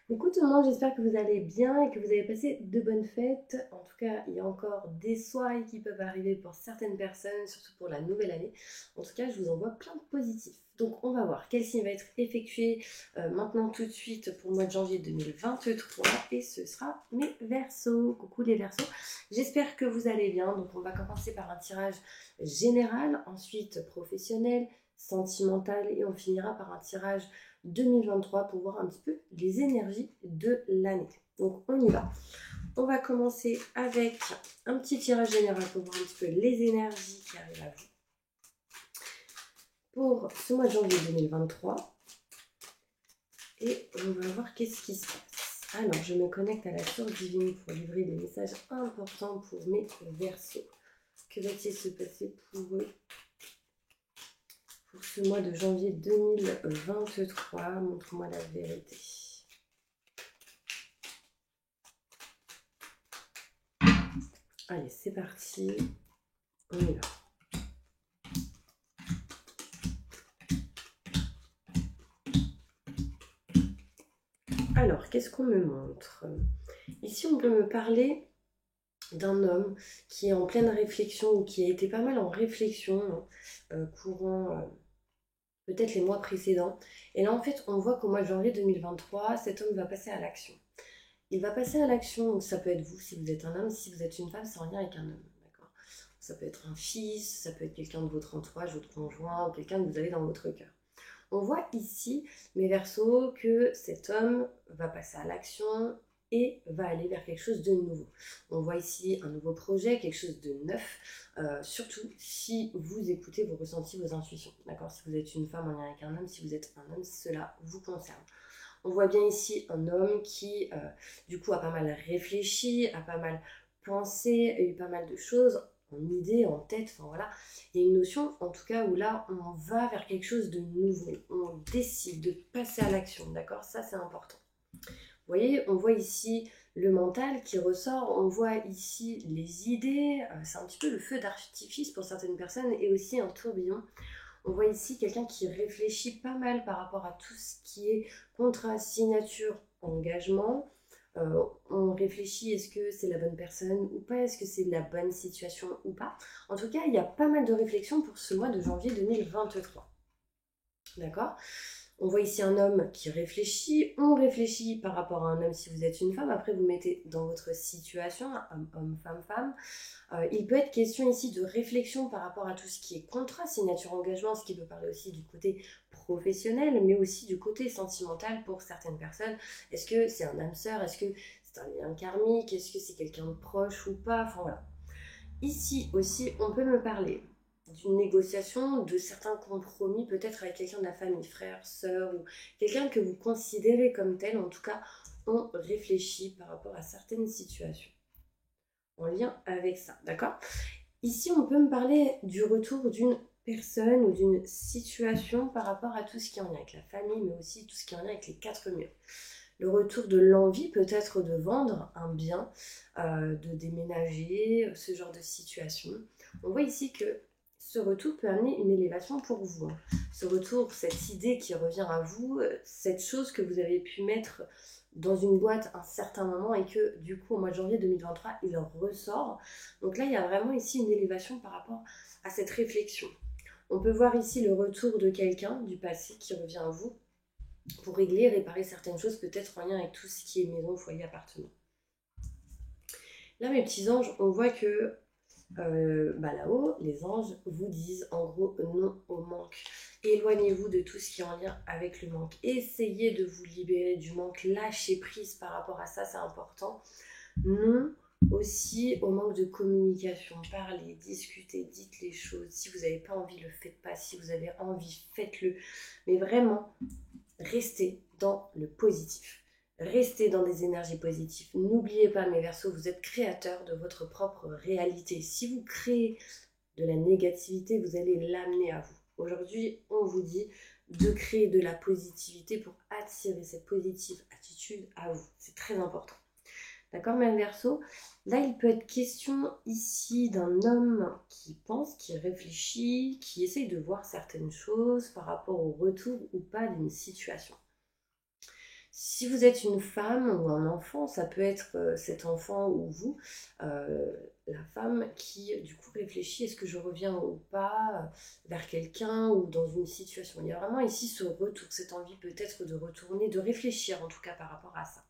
Coucou tout le monde, j'espère que vous allez bien et que vous avez passé de bonnes fêtes. En tout cas, il y a encore des soirées qui peuvent arriver pour certaines personnes, surtout pour la nouvelle année. En tout cas, je vous envoie plein de positifs. Donc on va voir quel signe va être effectué maintenant tout de suite pour le mois de janvier 2023 et ce sera mes Verseaux. Coucou les Verseaux, j'espère que vous allez bien. Donc on va commencer par un tirage général, ensuite professionnel, sentimental et on finira par un tirage 2023 pour voir un petit peu les énergies de l'année. Donc on y va. On va commencer avec un petit tirage général pour voir un petit peu les énergies qui arrivent à vous pour ce mois de janvier 2023. Et on va voir qu'est-ce qui se passe. Alors je me connecte à la source divine pour livrer des messages importants pour mes Verseaux. Que va-t-il se passer pour eux pour ce mois de janvier 2023? Montre-moi la vérité. Allez, c'est parti. On y va. Alors, qu'est-ce qu'on me montre? Ici, on peut me parler d'un homme qui est en pleine réflexion ou qui a été pas mal en réflexion courant peut-être les mois précédents. Et là, en fait, on voit qu'au mois de janvier 2023, cet homme va passer à l'action. Il va passer à l'action, donc ça peut être vous si vous êtes un homme, si vous êtes une femme, c'est en lien avec un homme. D'accord. Ça peut être un fils, ça peut être quelqu'un de votre entourage, votre conjoint, ou quelqu'un que vous avez dans votre cœur. On voit ici, mes Verseaux, que cet homme va passer à l'action et va aller vers quelque chose de nouveau. On voit ici un nouveau projet, quelque chose de neuf, surtout si vous écoutez vos ressentis, vos intuitions. D'accord. Si vous êtes une femme en lien avec un homme, si vous êtes un homme, cela vous concerne. On voit bien ici un homme qui, du coup, a pas mal réfléchi, a pas mal pensé, a eu pas mal de choses en idée, en tête, enfin voilà. Il y a une notion, en tout cas, où là, on va vers quelque chose de nouveau. On décide de passer à l'action, d'accord? Ça, c'est important. Vous voyez, on voit ici le mental qui ressort, on voit ici les idées, c'est un petit peu le feu d'artifice pour certaines personnes et aussi un tourbillon. On voit ici quelqu'un qui réfléchit pas mal par rapport à tout ce qui est contrat, signature, engagement. On réfléchit, est-ce que c'est la bonne personne ou pas? Est-ce que c'est la bonne situation ou pas? En tout cas, il y a pas mal de réflexions pour ce mois de janvier 2023. D'accord? On voit ici un homme qui réfléchit. On réfléchit par rapport à un homme si vous êtes une femme. Après, vous mettez dans votre situation, homme, femme, femme. Il peut être question ici de réflexion par rapport à tout ce qui est contrat, signature, engagement, ce qui peut parler aussi du côté professionnel, mais aussi du côté sentimental pour certaines personnes. Est-ce que c'est un âme sœur? Est-ce que c'est un lien karmique? Est-ce que c'est quelqu'un de proche ou pas? Enfin voilà. Ici aussi, on peut me parler d'une négociation, de certains compromis, peut-être avec quelqu'un de la famille, frère, sœur, ou quelqu'un que vous considérez comme tel. En tout cas, on réfléchit par rapport à certaines situations en lien avec ça, d'accord? Ici, on peut me parler du retour d'une personne ou d'une situation par rapport à tout ce qui est en lien avec la famille, mais aussi tout ce qui est en lien avec les quatre murs. Le retour de l'envie peut-être de vendre un bien, de déménager, ce genre de situation. On voit ici que ce retour peut amener une élévation pour vous. Ce retour, cette idée qui revient à vous, cette chose que vous avez pu mettre dans une boîte un certain moment et que du coup au mois de janvier 2023 il ressort. Donc là il y a vraiment ici une élévation par rapport à cette réflexion. On peut voir ici le retour de quelqu'un du passé qui revient à vous pour régler, réparer certaines choses, peut-être en lien avec tout ce qui est maison, foyer, appartement. Là, mes petits anges, on voit que là-haut, les anges vous disent en gros non au manque. Éloignez-vous de tout ce qui est en lien avec le manque. Essayez de vous libérer du manque. Lâchez prise par rapport à ça, c'est important. Non aussi au manque de communication. Parlez, discutez, dites les choses. Si vous n'avez pas envie, le faites pas. Si vous avez envie, faites-le. Mais vraiment, restez dans le positif. Restez dans des énergies positives. N'oubliez pas, mes Verseaux, vous êtes créateurs de votre propre réalité. Si vous créez de la négativité, vous allez l'amener à vous. Aujourd'hui, on vous dit de créer de la positivité pour attirer cette positive attitude à vous. C'est très important. D'accord, mes Verseaux? Là, il peut être question ici d'un homme qui pense, qui réfléchit, qui essaye de voir certaines choses par rapport au retour ou pas d'une situation. Si vous êtes une femme ou un enfant, ça peut être cet enfant ou vous, la femme qui du coup réfléchit, est-ce que je reviens ou pas vers quelqu'un ou dans une situation. Il y a vraiment ici ce retour, cette envie peut-être de retourner, de réfléchir en tout cas par rapport à ça.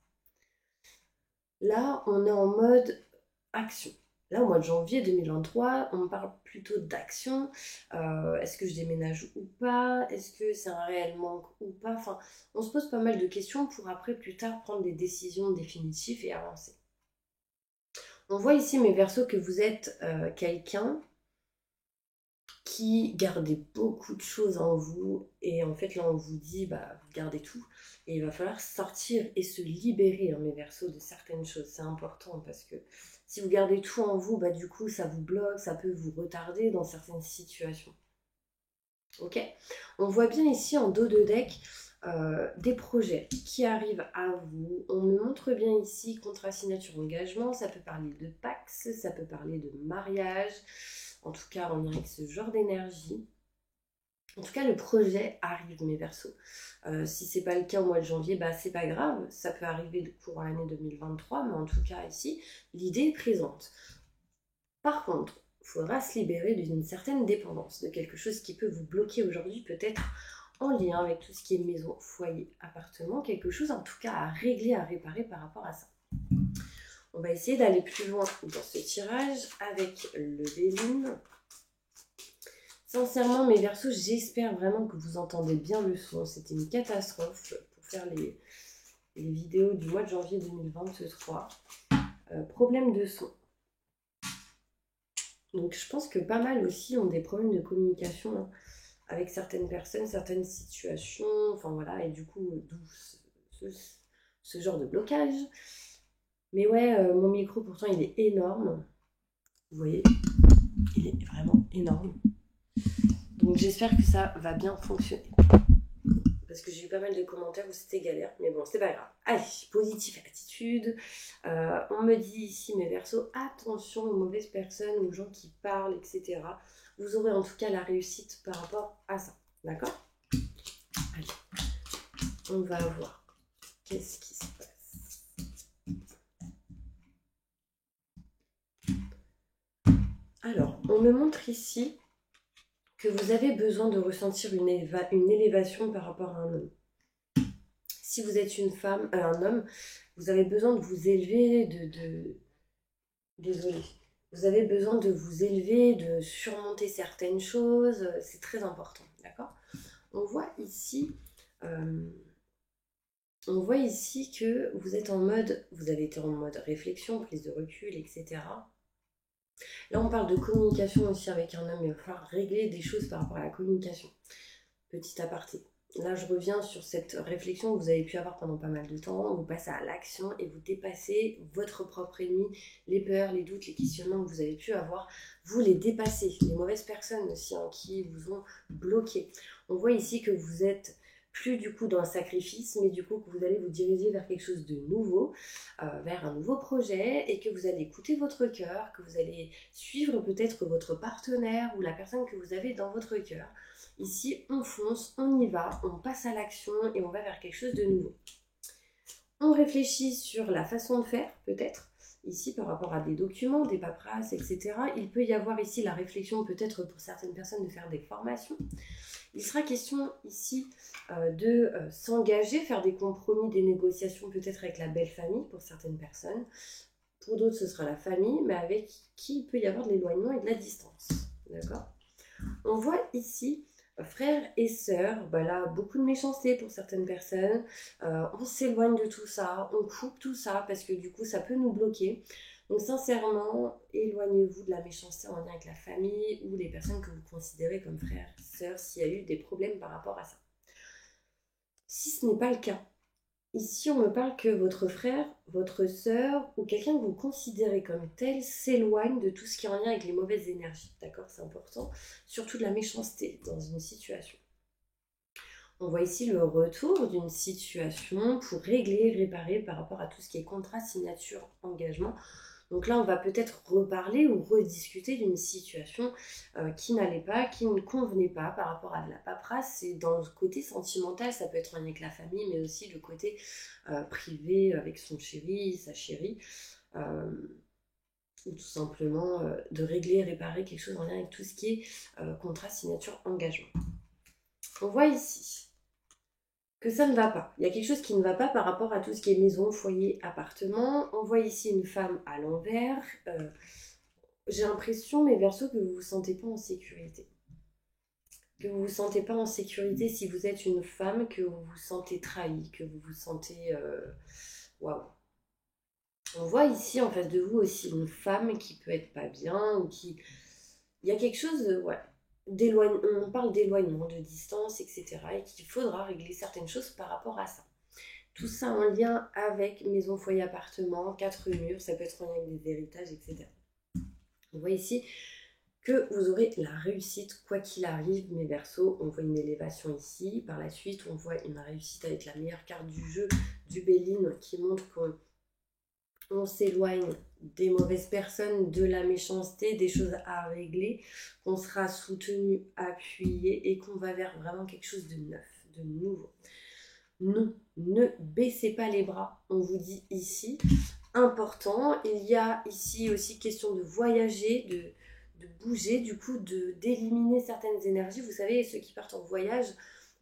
Là, on est en mode action. Là, au mois de janvier 2023, on parle plutôt d'action. Est-ce que je déménage ou pas? Est-ce que c'est un réel manque ou pas? Enfin, on se pose pas mal de questions pour après, plus tard, prendre des décisions définitives et avancer. On voit ici, mes Verseaux, que vous êtes quelqu'un qui gardez beaucoup de choses en vous et en fait là on vous dit bah vous gardez tout et il va falloir sortir et se libérer mes Verseaux de certaines choses, c'est important parce que si vous gardez tout en vous, bah du coup ça vous bloque, ça peut vous retarder dans certaines situations. Ok, on voit bien ici en dos de deck des projets qui arrivent à vous. On me montre bien ici contrat, signature, engagement. Ça peut parler de Pax, ça peut parler de mariage. En tout cas, on dirait que ce genre d'énergie. En tout cas, le projet arrive, mes Verseaux. Si c'est pas le cas au mois de janvier, bah c'est pas grave. Ça peut arriver courant l'année 2023, mais en tout cas ici, l'idée est présente. Par contre, il faudra se libérer d'une certaine dépendance, de quelque chose qui peut vous bloquer aujourd'hui, peut-être en lien avec tout ce qui est maison, foyer, appartement, quelque chose en tout cas à régler, à réparer par rapport à ça. On va essayer d'aller plus loin dans ce tirage avec le Béline. Sincèrement, mes Verseaux, j'espère vraiment que vous entendez bien le son. C'était une catastrophe pour faire les vidéos du mois de janvier 2023. Problème de son. Donc je pense que pas mal aussi ont des problèmes de communication avec certaines personnes, certaines situations, enfin voilà, et du coup, d'où ce genre de blocage. Mais ouais, mon micro pourtant il est énorme. Vous voyez, il est vraiment énorme. Donc j'espère que ça va bien fonctionner. Parce que j'ai eu pas mal de commentaires où c'était galère, mais bon, c'est pas grave. Allez, positive attitude. On me dit ici, mes Verseaux, attention aux mauvaises personnes, aux gens qui parlent, etc. Vous aurez en tout cas la réussite par rapport à ça. D'accord? Allez, on va voir. Qu'est-ce qui se passe? Alors, on me montre ici que vous avez besoin de ressentir une élévation par rapport à un homme. Si vous êtes une femme, un homme, vous avez besoin de vous élever, Désolée. Vous avez besoin de vous élever, de surmonter certaines choses, c'est très important, d'accord? On voit ici, que vous êtes en mode, vous avez été en mode réflexion, prise de recul, etc. Là, on parle de communication aussi avec un homme, il va falloir régler des choses par rapport à la communication. Petit aparté. Là, je reviens sur cette réflexion que vous avez pu avoir pendant pas mal de temps. Vous passez à l'action et vous dépassez votre propre ennemi, les peurs, les doutes, les questionnements que vous avez pu avoir. Vous les dépassez. Les mauvaises personnes aussi qui vous ont bloqué. On voit ici que vous êtes plus du coup dans le sacrifice, mais du coup que vous allez vous diriger vers quelque chose de nouveau, vers un nouveau projet, et que vous allez écouter votre cœur, que vous allez suivre peut-être votre partenaire ou la personne que vous avez dans votre cœur. Ici, on fonce, on y va, on passe à l'action et on va vers quelque chose de nouveau. On réfléchit sur la façon de faire, peut-être, ici par rapport à des documents, des paperasses, etc. Il peut y avoir ici la réflexion, peut-être pour certaines personnes, de faire des formations. Il sera question ici de s'engager, faire des compromis, des négociations peut-être avec la belle famille pour certaines personnes. Pour d'autres, ce sera la famille, mais avec qui il peut y avoir de l'éloignement et de la distance. D'accord? On voit ici frères et sœurs, bah là, beaucoup de méchanceté pour certaines personnes. On s'éloigne de tout ça, on coupe tout ça parce que du coup, ça peut nous bloquer. Donc sincèrement, éloignez-vous de la méchanceté en lien avec la famille ou les personnes que vous considérez comme frères, sœurs, s'il y a eu des problèmes par rapport à ça. Si ce n'est pas le cas, ici on me parle que votre frère, votre sœur ou quelqu'un que vous considérez comme tel s'éloigne de tout ce qui est en lien avec les mauvaises énergies. D'accord, c'est important. Surtout de la méchanceté dans une situation. On voit ici le retour d'une situation pour régler, réparer par rapport à tout ce qui est contrat, signature, engagement. Donc là, on va peut-être reparler ou rediscuter d'une situation qui n'allait pas, qui ne convenait pas par rapport à de la paperasse. Et dans le côté sentimental, ça peut être avec la famille, mais aussi le côté privé avec son chéri, sa chérie. Ou tout simplement de régler, réparer quelque chose en lien avec tout ce qui est contrat, signature, engagement. On voit ici que ça ne va pas. Il y a quelque chose qui ne va pas par rapport à tout ce qui est maison, foyer, appartement. On voit ici une femme à l'envers. J'ai l'impression, mes Verseaux, que vous ne vous sentez pas en sécurité. Que vous ne vous sentez pas en sécurité si vous êtes une femme, que vous vous sentez trahi, que vous vous sentez... Waouh. On voit ici en face de vous aussi une femme qui peut être pas bien ou qui... Il y a quelque chose, ouais, d'éloignement, on parle d'éloignement, de distance, etc. Et qu'il faudra régler certaines choses par rapport à ça. Tout ça en lien avec maison, foyer, appartement, 4 murs, ça peut être en lien avec des héritages, etc. On voit ici que vous aurez la réussite quoi qu'il arrive, mes Verseaux. On voit une élévation ici. Par la suite, on voit une réussite avec la meilleure carte du jeu, du Béline, qui montre qu'on s'éloigne des mauvaises personnes, de la méchanceté, des choses à régler, qu'on sera soutenu, appuyé et qu'on va vers vraiment quelque chose de neuf, de nouveau. Non, ne baissez pas les bras, on vous dit ici. Important, il y a ici aussi question de voyager, de bouger, du coup d'éliminer certaines énergies. Vous savez, ceux qui partent en voyage,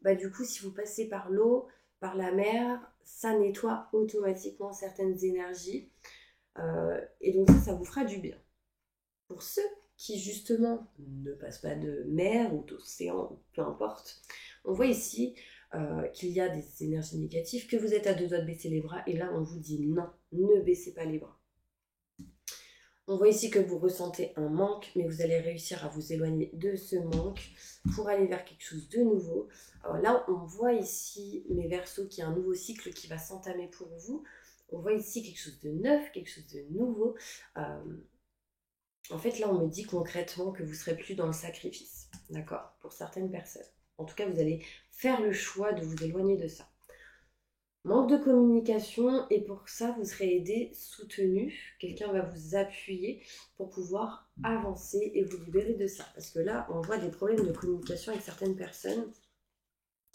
bah, du coup, si vous passez par l'eau, par la mer, ça nettoie automatiquement certaines énergies. Et donc ça vous fera du bien. Pour ceux qui justement ne passent pas de mer ou d'océan, peu importe, on voit ici qu'il y a des énergies négatives, que vous êtes à 2 doigts de baisser les bras, et là on vous dit non, ne baissez pas les bras. On voit ici que vous ressentez un manque, mais vous allez réussir à vous éloigner de ce manque pour aller vers quelque chose de nouveau. Alors là, on voit ici, mes Verseaux, qu'il y a un nouveau cycle qui va s'entamer pour vous. On voit ici quelque chose de neuf, quelque chose de nouveau. En fait, là, on me dit concrètement que vous ne serez plus dans le sacrifice, d'accord, pour certaines personnes. En tout cas, vous allez faire le choix de vous éloigner de ça. Manque de communication, et pour ça, vous serez aidé, soutenu. Quelqu'un va vous appuyer pour pouvoir avancer et vous libérer de ça. Parce que là, on voit des problèmes de communication avec certaines personnes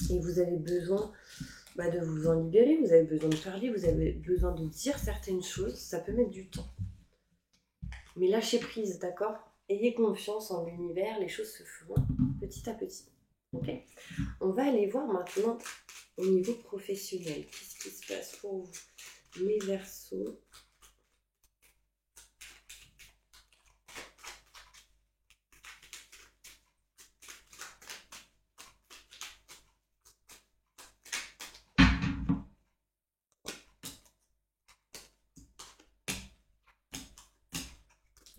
et vous avez besoin de vous en libérer, vous avez besoin de parler, vous avez besoin de dire certaines choses. Ça peut mettre du temps. Mais lâchez prise, d'accord? Ayez confiance en l'univers, les choses se feront petit à petit. Ok? On va aller voir maintenant au niveau professionnel. Qu'est-ce qui se passe pour vous, mes Verseaux?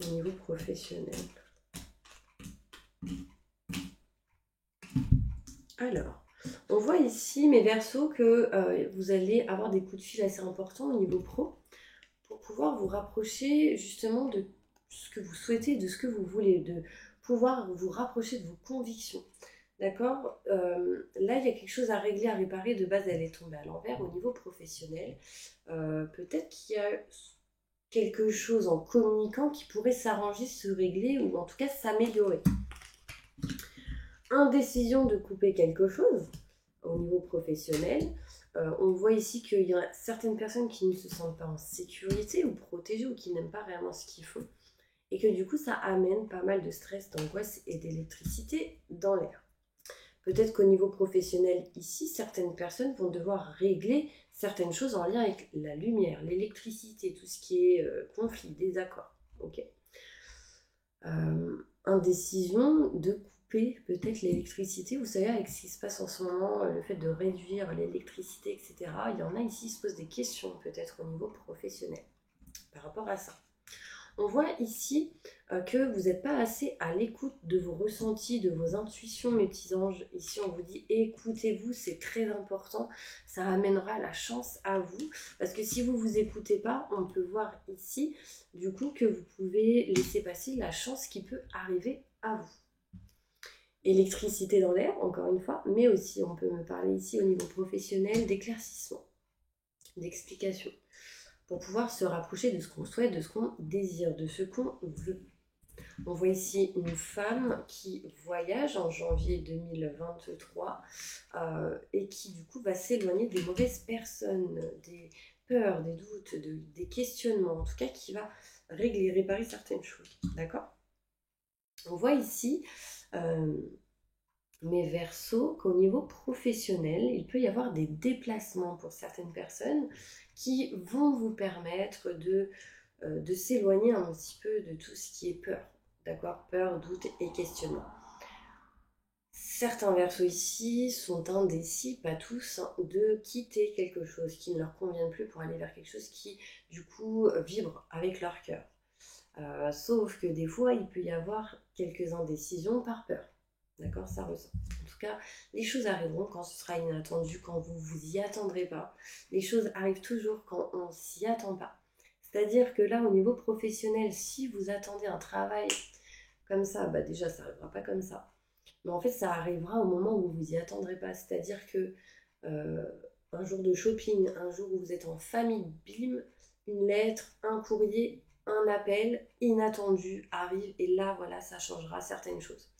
Au niveau professionnel. Alors, on voit ici, mes Verseaux, que vous allez avoir des coups de fil assez importants au niveau pro pour pouvoir vous rapprocher justement de ce que vous souhaitez, de ce que vous voulez, de pouvoir vous rapprocher de vos convictions. D'accord? Là, il y a quelque chose à régler, à réparer. De base, elle est tombée à l'envers au niveau professionnel. Peut-être qu'il y a quelque chose en communiquant qui pourrait s'arranger, se régler ou en tout cas s'améliorer. Indécision de couper quelque chose au niveau professionnel. On voit ici qu'il y a certaines personnes qui ne se sentent pas en sécurité ou protégées ou qui n'aiment pas réellement ce qu'ils font. Et que du coup, ça amène pas mal de stress, d'angoisse et d'électricité dans l'air. Peut-être qu'au niveau professionnel, ici, certaines personnes vont devoir régler certaines choses en lien avec la lumière, l'électricité, tout ce qui est conflit, désaccord. Ok. Indécision de couper peut-être l'électricité. Vous savez, avec ce qui se passe en ce moment, le fait de réduire l'électricité, etc. Il y en a ici qui se posent des questions peut-être au niveau professionnel par rapport à ça. On voit ici que vous n'êtes pas assez à l'écoute de vos ressentis, de vos intuitions, mes petits anges. Ici, on vous dit écoutez-vous, c'est très important. Ça amènera la chance à vous. Parce que si vous ne vous écoutez pas, on peut voir ici, du coup, que vous pouvez laisser passer la chance qui peut arriver à vous. Électricité dans l'air, encore une fois, mais aussi, on peut me parler ici au niveau professionnel d'éclaircissement, d'explication. pour pouvoir se rapprocher de ce qu'on souhaite, de ce qu'on désire, de ce qu'on veut. On voit ici une femme qui voyage en janvier 2023 et qui du coup va s'éloigner des mauvaises personnes, des peurs, des doutes, des questionnements, en tout cas qui va régler, réparer certaines choses. D'accord? On voit ici, mes Verseaux, qu'au niveau professionnel, il peut y avoir des déplacements pour certaines personnes qui vont vous permettre de s'éloigner un petit peu de tout ce qui est peur. D'accord? Peur, doute et questionnement. Certains Verseaux ici sont indécis, pas tous, hein, de quitter quelque chose qui ne leur convient plus pour aller vers quelque chose qui, du coup, vibre avec leur cœur. Sauf que des fois, il peut y avoir quelques indécisions par peur. D'accord? Ça ressent. En tout cas, les choses arriveront quand ce sera inattendu, quand vous vous y attendrez pas. Les choses arrivent toujours quand on s'y attend pas. C'est-à-dire que là, au niveau professionnel, si vous attendez un travail comme ça, bah déjà, ça n'arrivera pas comme ça. Mais en fait, ça arrivera au moment où vous vous y attendrez pas. C'est-à-dire que un jour de shopping, un jour où vous êtes en famille, bim, une lettre, un courrier, un appel inattendu arrive. Et là, voilà, ça changera certaines choses.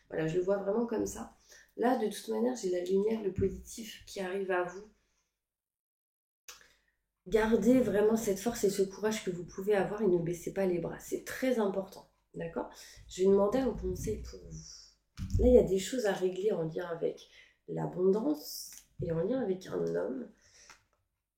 Voilà, je le vois vraiment comme ça. Là, de toute manière, j'ai la lumière, le positif qui arrive à vous. Gardez vraiment cette force et ce courage que vous pouvez avoir et ne baissez pas les bras. C'est très important. D'accord? Je vais demander un conseil pour vous. Là, il y a des choses à régler en lien avec l'abondance et en lien avec un homme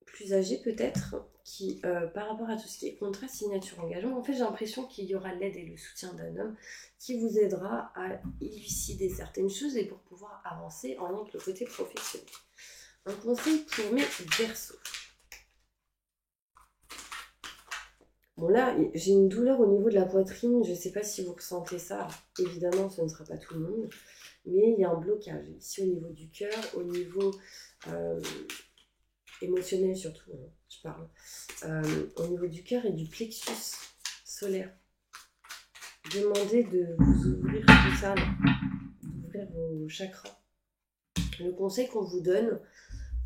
plus âgé peut-être, qui, par rapport à tout ce qui est contrat, signature, engagement, en fait, j'ai l'impression qu'il y aura l'aide et le soutien d'un homme qui vous aidera à élucider certaines choses et pour pouvoir avancer en lien avec le côté professionnel. Un conseil pour mes Verseaux. Bon là, j'ai une douleur au niveau de la poitrine, je ne sais pas si vous ressentez ça, évidemment ce ne sera pas tout le monde, mais il y a un blocage ici au niveau du cœur, au niveau émotionnel surtout, hein, je parle, au niveau du cœur et du plexus solaire. Demandez de vous ouvrir tout ça, d'ouvrir vos chakras. Le conseil qu'on vous donne,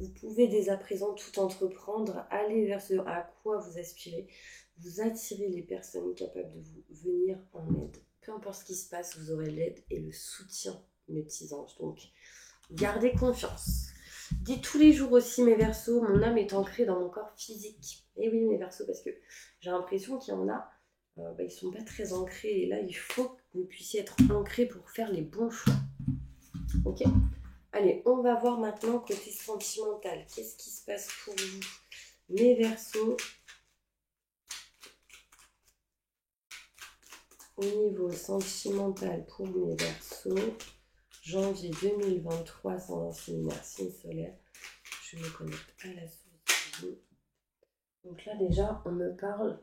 vous pouvez dès à présent tout entreprendre, aller vers ce à quoi vous aspirez, vous attirez les personnes capables de vous venir en aide. Peu importe ce qui se passe, vous aurez l'aide et le soutien, mes petits anges. Donc, gardez confiance. Dites tous les jours aussi, mes Verseaux, mon âme est ancrée dans mon corps physique. Et oui, mes Verseaux, parce que j'ai l'impression qu'il y en a, ils ne sont pas très ancrés. Et là, il faut que vous puissiez être ancrés pour faire les bons choix. Ok ? Allez, on va voir maintenant côté sentimental. Qu'est-ce qui se passe pour vous, mes Verseaux, au niveau sentimental pour mes Verseaux, janvier 2023, sans signe solaire. Je me connecte à la source. Donc là, déjà, on me parle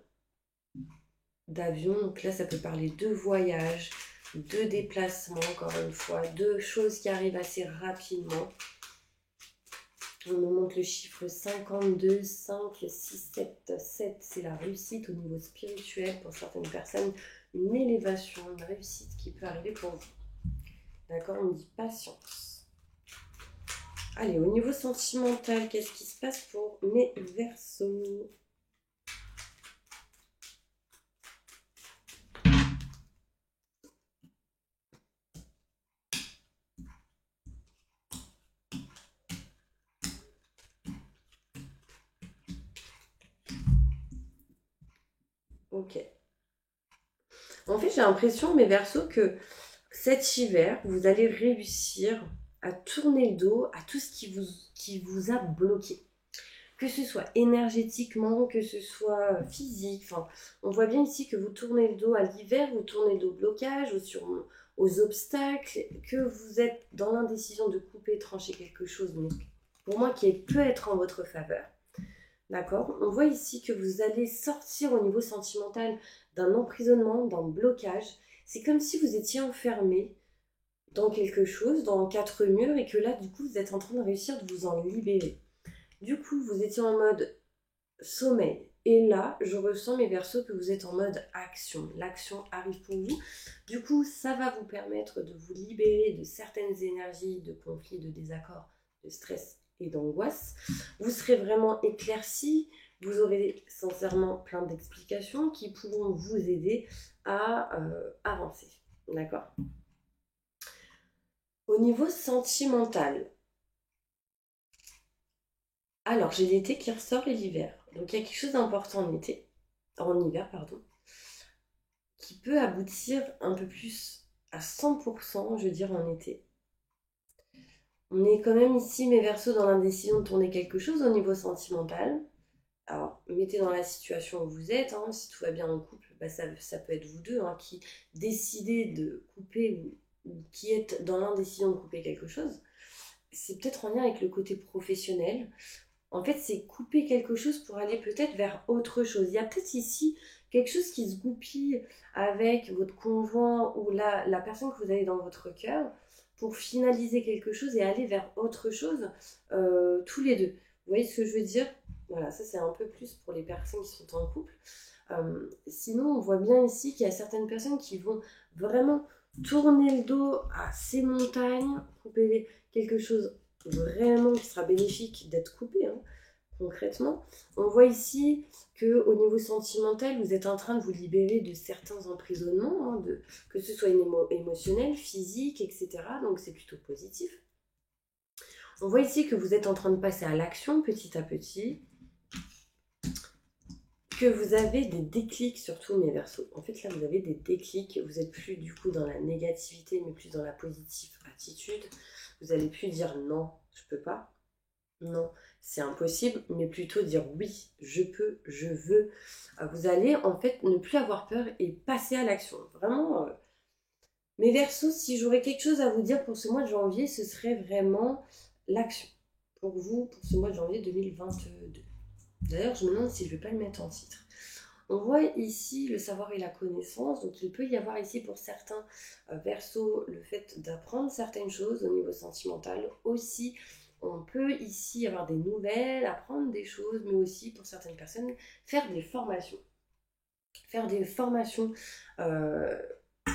d'avion. Donc là, ça peut parler de voyage, de déplacement, encore une fois, de choses qui arrivent assez rapidement. On me montre le chiffre 52, 5, 6, 7, 7, c'est la réussite au niveau spirituel pour certaines personnes, une élévation, une réussite qui peut arriver pour vous. D'accord, on me dit patience. Allez, au niveau sentimental, qu'est-ce qui se passe pour mes Verseaux ? Ok. En fait, j'ai l'impression, mes Verseaux, que cet hiver, vous allez réussir à tourner le dos à tout ce qui vous a bloqué. Que ce soit énergétiquement, que ce soit physique. Enfin, on voit bien ici que vous tournez le dos à l'hiver, vous tournez le dos au blocage, aux obstacles, que vous êtes dans l'indécision de couper, trancher quelque chose, mais pour moi qui peut être en votre faveur. D'accord? On voit ici que vous allez sortir au niveau sentimental d'un emprisonnement, d'un blocage. C'est comme si vous étiez enfermé dans quelque chose, dans 4 murs, et que là, du coup, vous êtes en train de réussir de vous en libérer. Du coup, vous étiez en mode sommeil. Et là, je ressens, mes Verseaux, que vous êtes en mode action. L'action arrive pour vous. Du coup, ça va vous permettre de vous libérer de certaines énergies, de conflits, de désaccords, de stress et d'angoisse. Vous serez vraiment éclairci. Vous aurez sincèrement plein d'explications qui pourront vous aider à avancer. D'accord? Au niveau sentimental, alors j'ai l'été qui ressort et l'hiver. Donc il y a quelque chose d'important en hiver, pardon, qui peut aboutir un peu plus à 100%, je veux dire, en été. On est quand même ici, mes Verseaux, dans l'indécision de tourner quelque chose au niveau sentimental. Alors, mettez dans la situation où vous êtes, hein, si tout va bien en couple, bah ça peut être vous deux hein, qui décidez de couper ou qui êtes dans l'indécision de couper quelque chose. C'est peut-être en lien avec le côté professionnel. En fait, c'est couper quelque chose pour aller peut-être vers autre chose. Il y a peut-être ici quelque chose qui se goupille avec votre conjoint ou la personne que vous avez dans votre cœur pour finaliser quelque chose et aller vers autre chose tous les deux. Vous voyez ce que je veux dire? Voilà, ça c'est un peu plus pour les personnes qui sont en couple. Sinon, on voit bien ici qu'il y a certaines personnes qui vont vraiment tourner le dos à ces montagnes, couper quelque chose vraiment qui sera bénéfique d'être coupé, hein, concrètement. On voit ici qu'au niveau sentimental, vous êtes en train de vous libérer de certains emprisonnements, hein, que ce soit émotionnel, physique, etc. Donc c'est plutôt positif. On voit ici que vous êtes en train de passer à l'action petit à petit, que vous avez des déclics, surtout mes Verseaux. En fait, là, vous avez des déclics. Vous n'êtes plus du coup dans la négativité, mais plus dans la positive attitude. Vous n'allez plus dire non, je peux pas. Non, c'est impossible, mais plutôt dire oui, je peux, je veux. Vous allez en fait ne plus avoir peur et passer à l'action. Vraiment, mes Verseaux, si j'aurais quelque chose à vous dire pour ce mois de janvier, ce serait vraiment l'action. Pour vous, pour ce mois de janvier 2022. D'ailleurs, je me demande si je ne vais pas le mettre en titre. On voit ici le savoir et la connaissance. Donc, il peut y avoir ici pour certains Verseaux le fait d'apprendre certaines choses au niveau sentimental. Aussi, on peut ici avoir des nouvelles, apprendre des choses, mais aussi pour certaines personnes, faire des formations. Faire des formations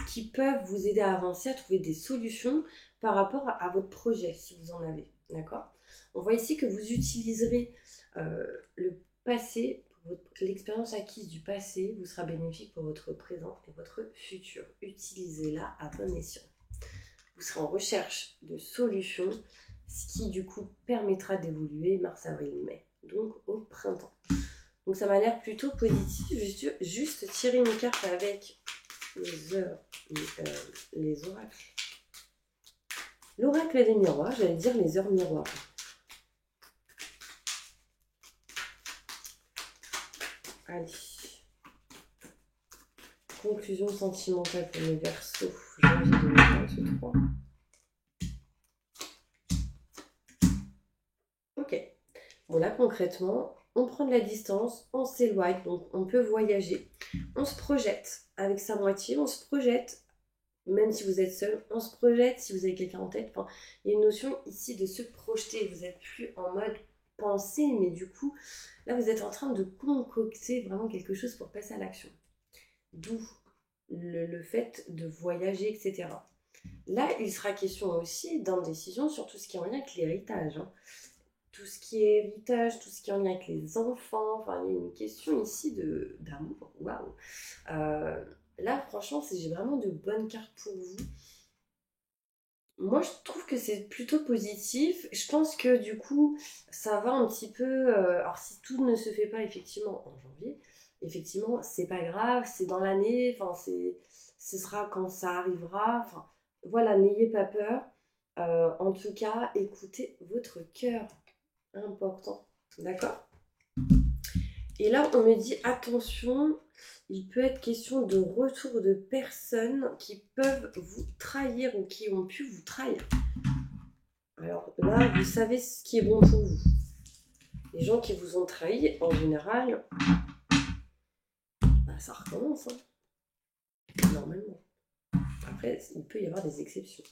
qui peuvent vous aider à avancer, à trouver des solutions par rapport à votre projet, si vous en avez. D'accord? On voit ici que vous utiliserez le passé, l'expérience acquise du passé vous sera bénéfique pour votre présent et votre futur. Utilisez-la à bon escient. Vous serez en recherche de solutions, ce qui du coup permettra d'évoluer mars, avril, mai, donc au printemps. Donc ça m'a l'air plutôt positif. Juste tirer une carte avec les oracles. L'oracle des miroirs, j'allais dire les heures miroirs. Allez. Conclusion sentimentale pour mes Verseaux, janvier 2023. Ok. Bon là concrètement, on prend de la distance, on s'éloigne, donc on peut voyager. On se projette avec sa moitié, on se projette, même si vous êtes seul, on se projette si vous avez quelqu'un en tête. Enfin, il y a une notion ici de se projeter, vous n'êtes plus en mode pensée, mais du coup, là vous êtes en train de concocter vraiment quelque chose pour passer à l'action. D'où le fait de voyager, etc. Là, il sera question aussi d'indécision sur tout ce qui est en lien avec l'héritage. Hein. Tout ce qui est héritage, tout ce qui est en lien avec les enfants. Enfin, il y a une question ici d'amour. Waouh! Là, franchement, j'ai vraiment de bonnes cartes pour vous. Moi, je trouve que c'est plutôt positif. Je pense que du coup, ça va un petit peu... alors, si tout ne se fait pas effectivement en janvier, effectivement, c'est pas grave, c'est dans l'année, enfin, ce sera quand ça arrivera. Enfin, voilà, n'ayez pas peur. En tout cas, écoutez votre cœur. Important. D'accord? Et là, on me dit, attention, il peut être question de retour de personnes qui peuvent vous trahir ou qui ont pu vous trahir. Alors là, vous savez ce qui est bon pour vous. Les gens qui vous ont trahi, en général, bah, ça recommence, hein, normalement. Après, il peut y avoir des exceptions.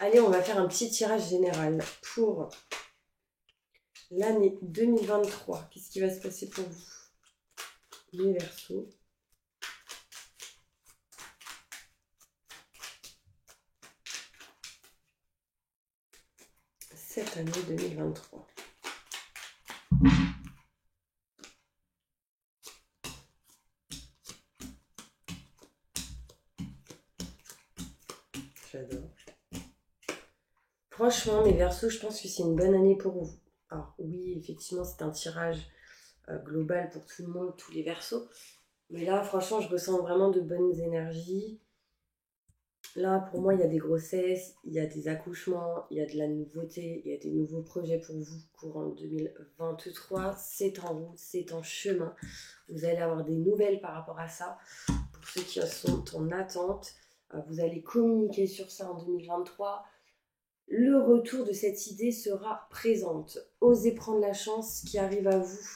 Allez, on va faire un petit tirage général pour l'année 2023. Qu'est-ce qui va se passer pour vous, les Verseaux? Cette année 2023. Franchement, mes Verseaux, je pense que c'est une bonne année pour vous. Alors oui, effectivement, c'est un tirage global pour tout le monde, tous les Verseaux. Mais là, franchement, je ressens vraiment de bonnes énergies. Là, pour moi, il y a des grossesses, il y a des accouchements, il y a de la nouveauté, il y a des nouveaux projets pour vous courant 2023. C'est en route, c'est en chemin. Vous allez avoir des nouvelles par rapport à ça. Pour ceux qui sont en attente, vous allez communiquer sur ça en 2023. Le retour de cette idée sera présente. Osez prendre la chance qui arrive à vous.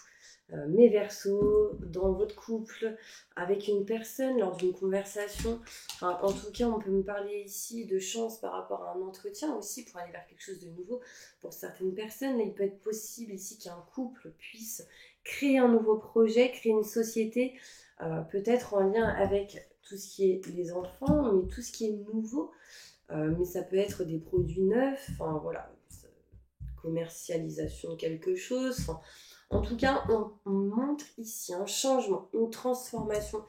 Mes Verseaux, dans votre couple, avec une personne, lors d'une conversation. Enfin, en tout cas, on peut me parler ici de chance par rapport à un entretien aussi pour aller vers quelque chose de nouveau. Pour certaines personnes, il peut être possible ici qu'un couple puisse créer un nouveau projet, créer une société, peut-être en lien avec tout ce qui est les enfants, mais tout ce qui est nouveau. Mais ça peut être des produits neufs, enfin voilà, commercialisation de quelque chose. Enfin, en tout cas, on montre ici un changement, une transformation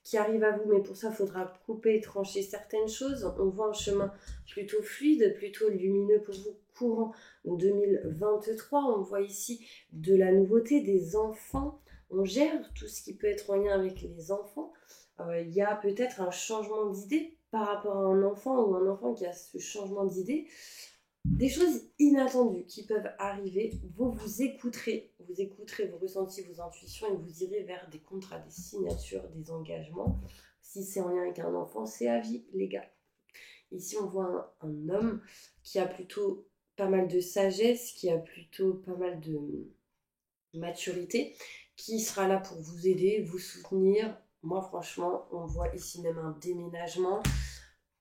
qui arrive à vous, mais pour ça, il faudra couper et trancher certaines choses. On voit un chemin plutôt fluide, plutôt lumineux pour vous, courant 2023. On voit ici de la nouveauté, des enfants. On gère tout ce qui peut être en lien avec les enfants. Il y a peut-être un changement d'idée par rapport à un enfant ou un enfant qui a ce changement d'idée. Des choses inattendues qui peuvent arriver, vous écouterez vos ressentis, vos intuitions et vous irez vers des contrats, des signatures, des engagements. Si c'est en lien avec un enfant, c'est à vie, les gars. Ici, on voit un homme qui a plutôt pas mal de sagesse, qui a plutôt pas mal de maturité, qui sera là pour vous aider, vous soutenir. Moi, franchement, on voit ici même un déménagement.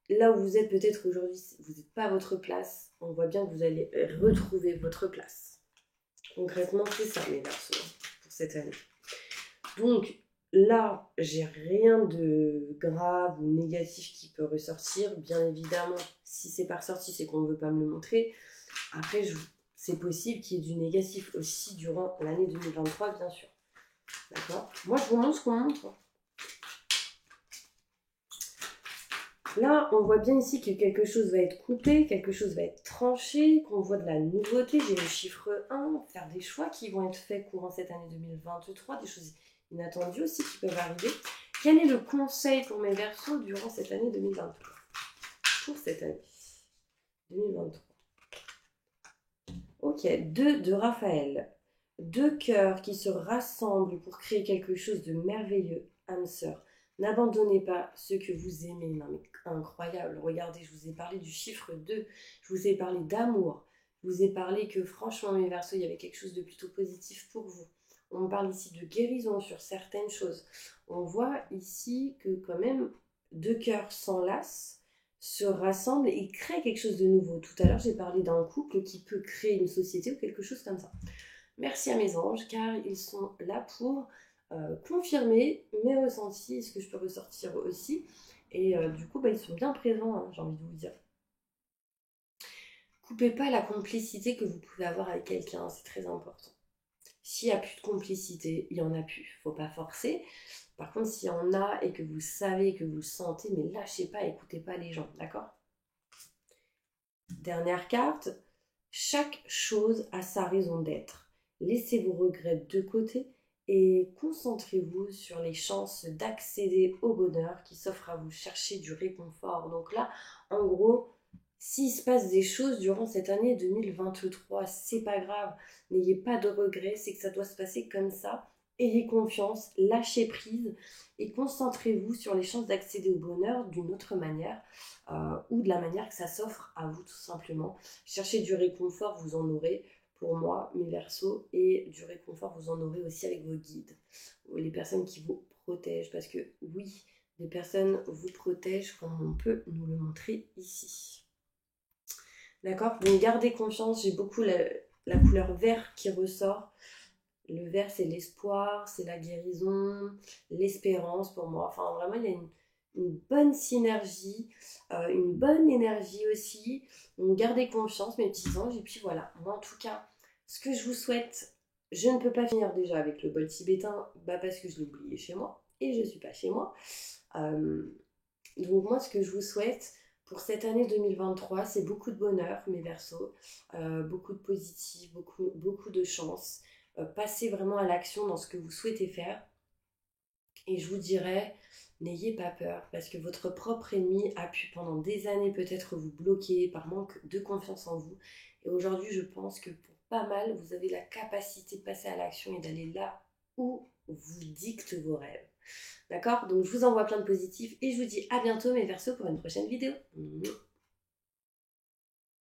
Là où vous êtes peut-être aujourd'hui, vous n'êtes pas à votre place. On voit bien que vous allez retrouver votre place. Concrètement, c'est ça, mes Verseaux, pour cette année. Donc, là, j'ai rien de grave ou négatif qui peut ressortir. Bien évidemment, si c'est pas ressorti, c'est qu'on ne veut pas me le montrer. Après, c'est possible qu'il y ait du négatif aussi durant l'année 2023, bien sûr. D'accord ? Moi, je vous montre ce qu'on montre. Là, on voit bien ici que quelque chose va être coupé, quelque chose va être tranché, qu'on voit de la nouveauté. J'ai le chiffre 1, faire des choix qui vont être faits courant cette année 2023, des choses inattendues aussi qui peuvent arriver. Quel est le conseil pour mes Verseaux durant cette année 2023 ? Pour cette année 2023. Ok, 2 de Raphaël. 2 cœurs qui se rassemblent pour créer quelque chose de merveilleux, âme sœur. N'abandonnez pas ceux que vous aimez. Non mais incroyable. Regardez, je vous ai parlé du chiffre 2. Je vous ai parlé d'amour. Je vous ai parlé que franchement, mes Verseaux, il y avait quelque chose de plutôt positif pour vous. On parle ici de guérison sur certaines choses. On voit ici que quand même 2 cœurs s'enlacent, se rassemblent et créent quelque chose de nouveau. Tout à l'heure, j'ai parlé d'un couple qui peut créer une société ou quelque chose comme ça. Merci à mes anges, car ils sont là pour confirmer mes ressentis et ce que je peux ressortir aussi. Et du coup, ils sont bien présents, hein, j'ai envie de vous dire. Coupez pas la complicité que vous pouvez avoir avec quelqu'un, c'est très important. S'il n'y a plus de complicité, il n'y en a plus. Faut pas forcer. Par contre, s'il y en a et que vous savez, que vous le sentez, mais lâchez pas, écoutez pas les gens, d'accord ? Dernière carte, chaque chose a sa raison d'être. Laissez vos regrets de côté et concentrez-vous sur les chances d'accéder au bonheur qui s'offre à vous. Cherchez du réconfort. Donc là, en gros, s'il se passe des choses durant cette année 2023, c'est pas grave. N'ayez pas de regrets, c'est que ça doit se passer comme ça. Ayez confiance, lâchez prise et concentrez-vous sur les chances d'accéder au bonheur d'une autre manière ou de la manière que ça s'offre à vous tout simplement. Cherchez du réconfort, vous en aurez. Pour moi, mes Verseaux, et du réconfort, vous en aurez aussi avec vos guides, les personnes qui vous protègent. Parce que oui, les personnes vous protègent comme on peut nous le montrer ici. D'accord ? Donc gardez confiance, j'ai beaucoup la couleur vert qui ressort. Le vert, c'est l'espoir, c'est la guérison, l'espérance pour moi. Enfin, vraiment, il y a une bonne synergie, une bonne énergie aussi. Donc, gardez confiance, mes petits anges. Et puis voilà, moi, en tout cas, ce que je vous souhaite, je ne peux pas finir déjà avec le bol tibétain, parce que je l'ai oublié chez moi et je ne suis pas chez moi. Donc, moi, ce que je vous souhaite Pour cette année 2023, c'est beaucoup de bonheur, mes Verseaux, beaucoup de positif, beaucoup de chance. Passez vraiment à l'action dans ce que vous souhaitez faire. Et je vous dirais, n'ayez pas peur, parce que votre propre ennemi a pu pendant des années peut-être vous bloquer par manque de confiance en vous. Et aujourd'hui, je pense que pour pas mal, vous avez la capacité de passer à l'action et d'aller là où vous dictent vos rêves. D'accord? Donc je vous envoie plein de positifs et je vous dis à bientôt mes Verseaux pour une prochaine vidéo.